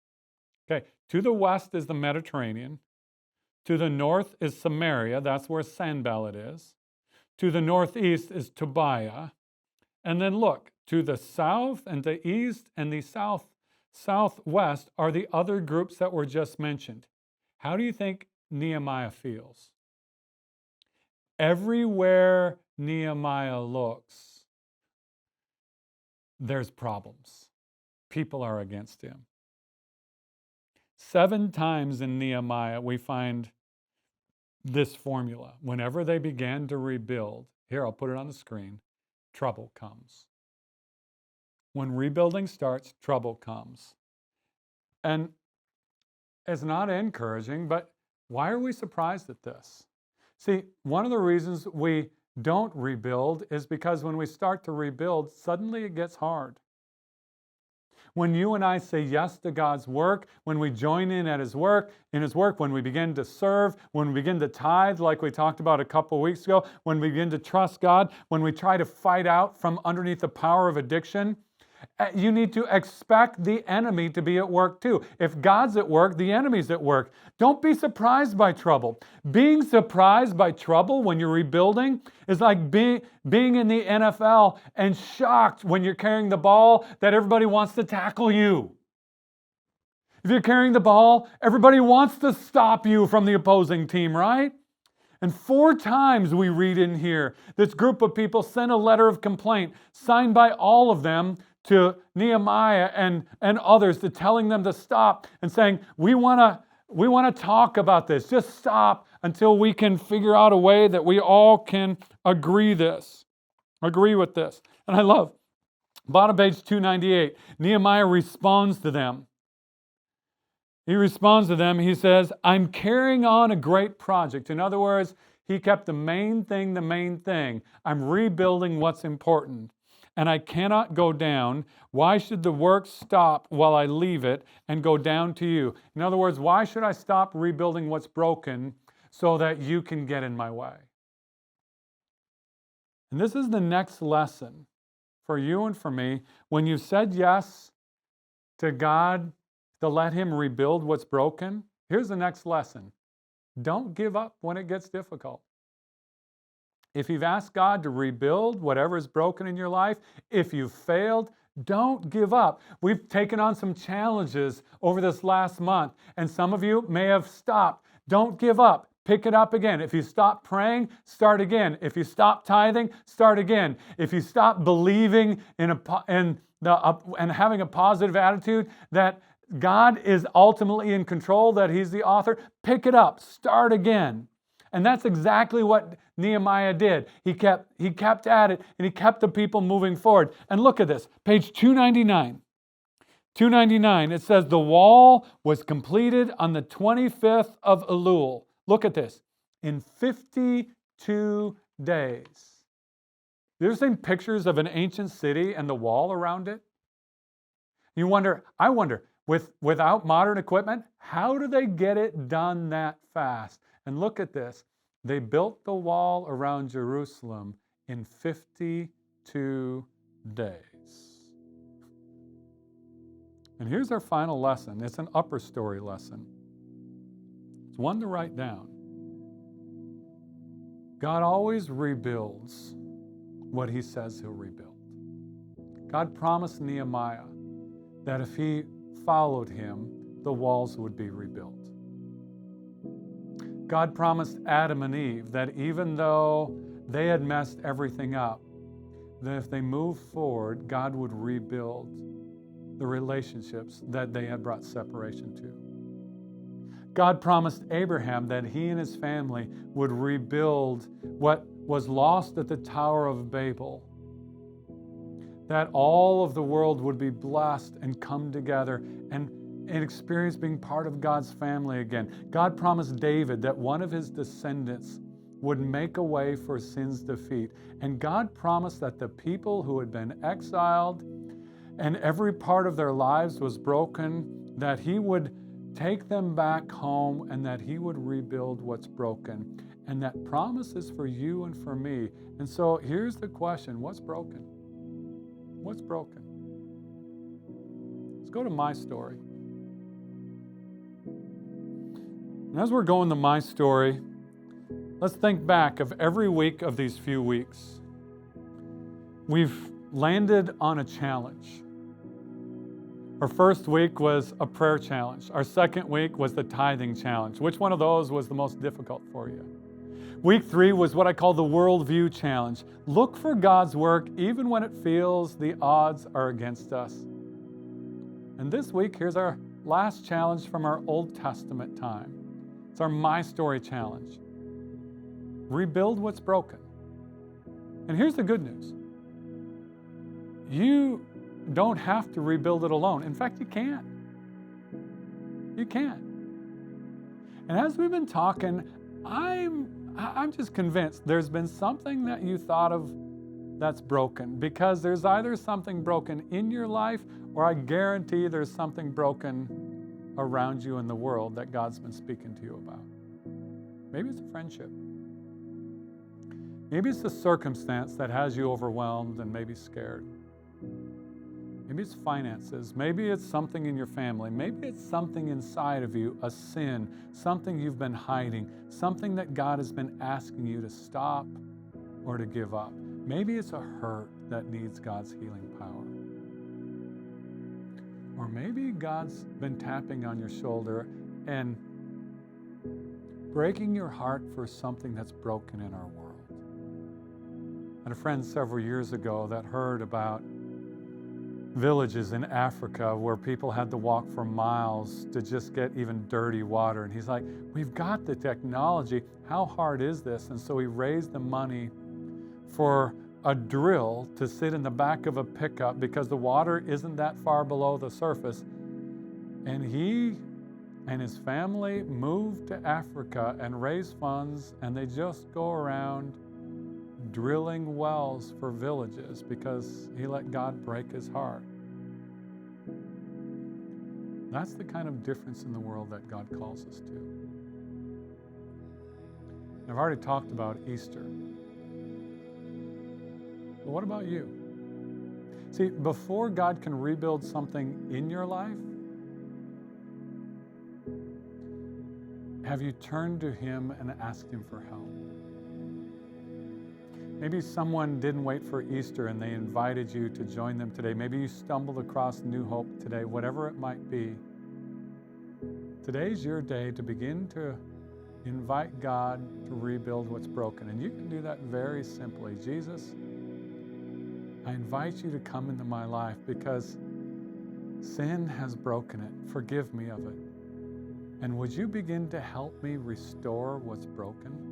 Okay, to the west is the Mediterranean. To the north is Samaria, that's where Sanballat is. To the northeast is Tobiah. And then look, to the south and the east and the southwest are the other groups that were just mentioned. How do you think Nehemiah feels? Everywhere Nehemiah looks, there's problems. People are against him. 7 times in Nehemiah, we find this formula. Whenever they began to rebuild, here, I'll put it on the screen, trouble comes. When rebuilding starts, trouble comes. And it's not encouraging, but why are we surprised at this? See, one of the reasons we don't rebuild is because when we start to rebuild, suddenly it gets hard. When you and I say yes to God's work, when we join in His work, when we begin to serve, when we begin to tithe, like we talked about a couple weeks ago, when we begin to trust God, when we try to fight out from underneath the power of addiction, you need to expect the enemy to be at work too. If God's at work, the enemy's at work. Don't be surprised by trouble. Being surprised by trouble when you're rebuilding is like being in the NFL and shocked when you're carrying the ball that everybody wants to tackle you. If you're carrying the ball, everybody wants to stop you from the opposing team, right? And 4 times we read in here, this group of people sent a letter of complaint signed by all of them to Nehemiah and others, to telling them to stop and saying, we want to talk about this. Just stop until we can figure out a way that we all can agree with this. And I love, bottom page 298, Nehemiah responds to them. He responds to them, he says, I'm carrying on a great project. In other words, he kept the main thing the main thing. I'm rebuilding what's important. And I cannot go down. Why should the work stop while I leave it and go down to you? In other words, why should I stop rebuilding what's broken so that you can get in my way? And this is the next lesson for you and for me. When you said yes to God to let Him rebuild what's broken, here's the next lesson. Don't give up when it gets difficult. If you've asked God to rebuild whatever is broken in your life, if you've failed, don't give up. We've taken on some challenges over this last month, and some of you may have stopped. Don't give up. Pick it up again. If you stop praying, start again. If you stop tithing, start again. If you stop believing and having a positive attitude that God is ultimately in control, that He's the author, pick it up. Start again. And that's exactly what Nehemiah did. He kept at it, and he kept the people moving forward. And look at this, page 299. 299, it says, the wall was completed on the 25th of Elul. Look at this, in 52 days. You ever seen pictures of an ancient city and the wall around it? I wonder, without modern equipment, how do they get it done that fast? And look at this. They built the wall around Jerusalem in 52 days. And here's our final lesson. It's an upper story lesson. It's one to write down. God always rebuilds what he says he'll rebuild. God promised Nehemiah that if he followed him, the walls would be rebuilt. God promised Adam and Eve that even though they had messed everything up, that if they moved forward, God would rebuild the relationships that they had brought separation to. God promised Abraham that he and his family would rebuild what was lost at the Tower of Babel, that all of the world would be blessed and come together and experience being part of God's family again. God promised David that one of his descendants would make a way for sin's defeat. And God promised that the people who had been exiled and every part of their lives was broken, that he would take them back home and that he would rebuild what's broken. And that promise is for you and for me. And so here's the question, what's broken? What's broken? Let's go to my story. And as we're going to my story, let's think back of every week of these few weeks. We've landed on a challenge. Our first week was a prayer challenge. Our second week was the tithing challenge. Which one of those was the most difficult for you? Week 3 was what I call the worldview challenge. Look for God's work even when it feels the odds are against us. And this week, here's our last challenge from our Old Testament time. It's our My Story challenge. Rebuild what's broken. And here's the good news. You don't have to rebuild it alone. In fact, you can't. You can't. And as we've been talking, I'm just convinced there's been something that you thought of that's broken, because there's either something broken in your life, or I guarantee there's something broken around you in the world that God's been speaking to you about. Maybe it's a friendship. Maybe it's a circumstance that has you overwhelmed and maybe scared. Maybe it's finances. Maybe it's something in your family. Maybe it's something inside of you, a sin, something you've been hiding, something that God has been asking you to stop or to give up. Maybe it's a hurt that needs God's healing power. Or maybe God's been tapping on your shoulder and breaking your heart for something that's broken in our world. I had a friend several years ago that heard about villages in Africa where people had to walk for miles to just get even dirty water. And he's like, we've got the technology. How hard is this? And so he raised the money for a drill to sit in the back of a pickup because the water isn't that far below the surface. And he and his family moved to Africa and raised funds, and they just go around drilling wells for villages because he let God break his heart. That's the kind of difference in the world that God calls us to. I've already talked about Easter. But what about you? See, before God can rebuild something in your life, have you turned to Him and asked Him for help? Maybe someone didn't wait for Easter and they invited you to join them today. Maybe you stumbled across New Hope today, whatever it might be. Today's your day to begin to invite God to rebuild what's broken. And you can do that very simply. Jesus, I invite you to come into my life because sin has broken it. Forgive me of it. And would you begin to help me restore what's broken?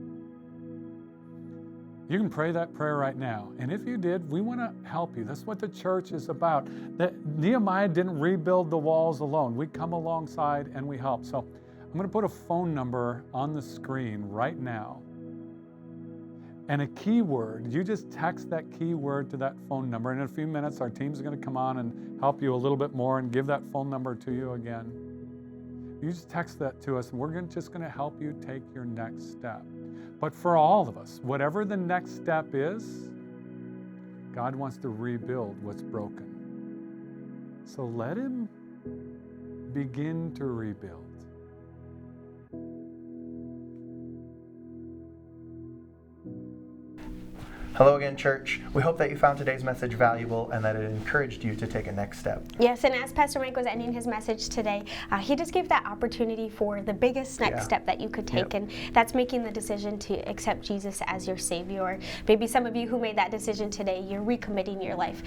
You can pray that prayer right now. And if you did, we want to help you. That's what the church is about. That Nehemiah didn't rebuild the walls alone. We come alongside and we help. So I'm going to put a phone number on the screen right now. and a keyword. You just text that keyword to that phone number. And in a few minutes, our team's going to come on and help you a little bit more and give that phone number to you again. You just text that to us, and we're just going to help you take your next step. But for all of us, whatever the next step is, God wants to rebuild what's broken. So let Him begin to rebuild. Hello again, church. We hope that you found today's message valuable and that it encouraged you to take a next step. Yes, and as Pastor Mike was ending his message today, he just gave that opportunity for the biggest next step that you could take, and that's making the decision to accept Jesus as your Savior. Or maybe some of you who made that decision today, you're recommitting your life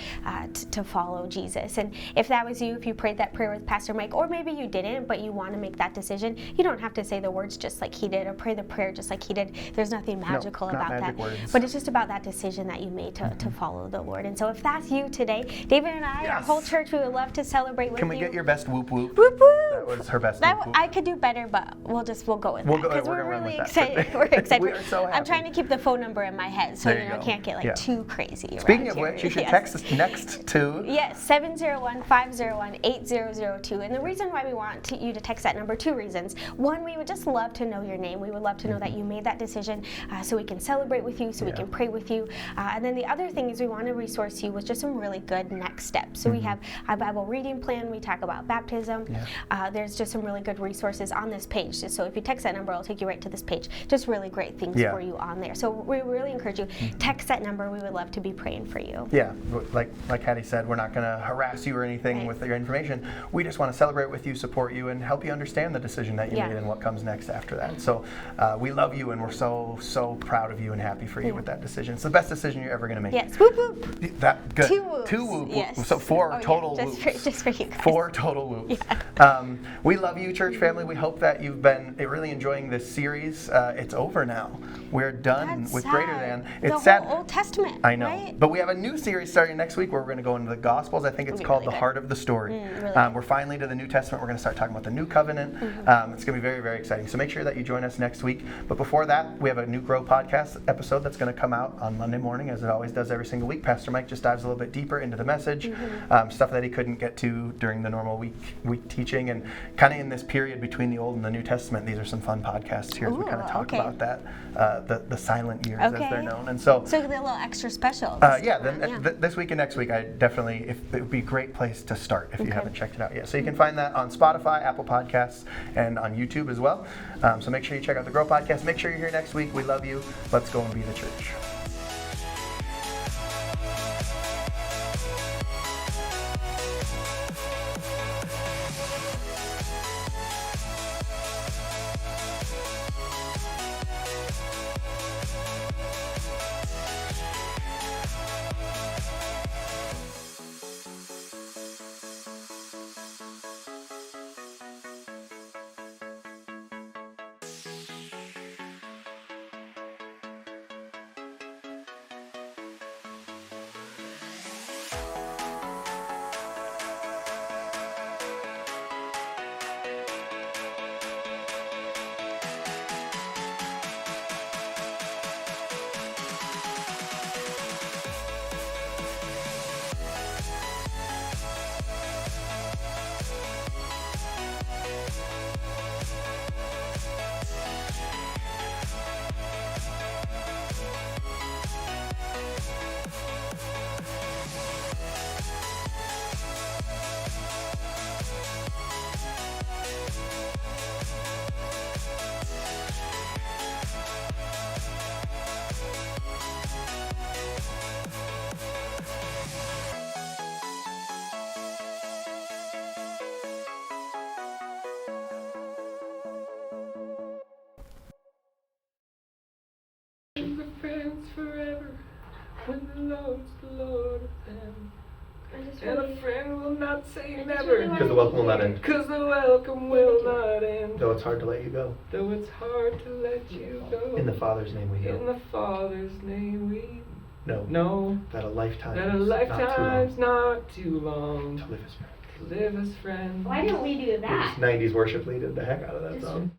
to follow Jesus. And if that was you, if you prayed that prayer with Pastor Mike, or maybe you didn't, but you want to make that decision, you don't have to say the words just like he did or pray the prayer just like he did. There's nothing magical not about magic that. words. But it's just about that decision that you made to follow the Lord. And so if that's you today, David and I, our Yes. whole church, we would love to celebrate with you. Can we get your best whoop whoop? Whoop whoop. That was her best That whoop whoop. I could do better, but we'll go with that because we're we're gonna run really with that excited. today. We're excited. We are so I'm happy. trying to keep the phone number in my head, so There you go. can't get Yeah. too crazy. Speaking around of which, here. you should Yes. text us next to. Yes, 701-501-8002. And the reason why we want you to text that number, two reasons. One, we would just love to know your name. We would love to know that you made that decision so we can celebrate with you, so we can pray with you. And then the other thing is we want to resource you with just some really good next steps. So we have a Bible reading plan. We talk about baptism. There's just some really good resources on this page. So if you text that number, it'll take you right to this page. Just really great things for you on there. So we really encourage you, text that number. We would love to be praying for you. Yeah, like Hattie said, we're not going to harass you or anything Right. with your information. We just want to celebrate with you, support you, and help you understand the decision that you made and what comes next after that. So we love you, and we're so proud of you and happy for you with that decision. It's the best decision you're ever going to make. Yes, whoop whoop. That good. Two whoops. Two whoop. Yes. So four Oh, yeah, total just whoops. just for you guys. 4 total whoops. We love you, church family. We hope that you've been really enjoying this series. It's over now. We're done That's with sad. Greater Than. It's the sad. whole Old Testament. I know. Right? But we have a new series starting next week where we're going to go into the Gospels. I think it's It'll be called really The good. Heart of the Story. Really good. We're finally to the New Testament. We're going to start talking about the New Covenant. It's going to be very, very exciting. So make sure that you join us next week. But before that, we have a new Grow podcast episode that's going to come out on Monday morning, as it always does every single week. Pastor Mike just dives a little bit deeper into the message, stuff that he couldn't get to during the normal week teaching. And kind of in this period between the Old and the New Testament, these are some fun podcasts here as we kind of talk about that, the silent years as they're known. And so they're a little extra special. this week and next week, it would be a great place to start if you haven't checked it out yet. So you can find that on Spotify, Apple Podcasts, and on YouTube as well. So make sure you check out the Grow Podcast. Make sure you're here next week. We love you. Let's go and be the church. Friends forever when the Lord's the Lord of them. And a friend will not say never, Because the welcome will not end. because the welcome will not end. Though it's hard to let you go. Though it's hard to let you go. In the Father's name we In heal. the Father's name we No. know That a lifetime that a is lifetime's not too long not too long to live as friends. to live as friends. Why don't we do that? 90s worship leaded the heck out of that song.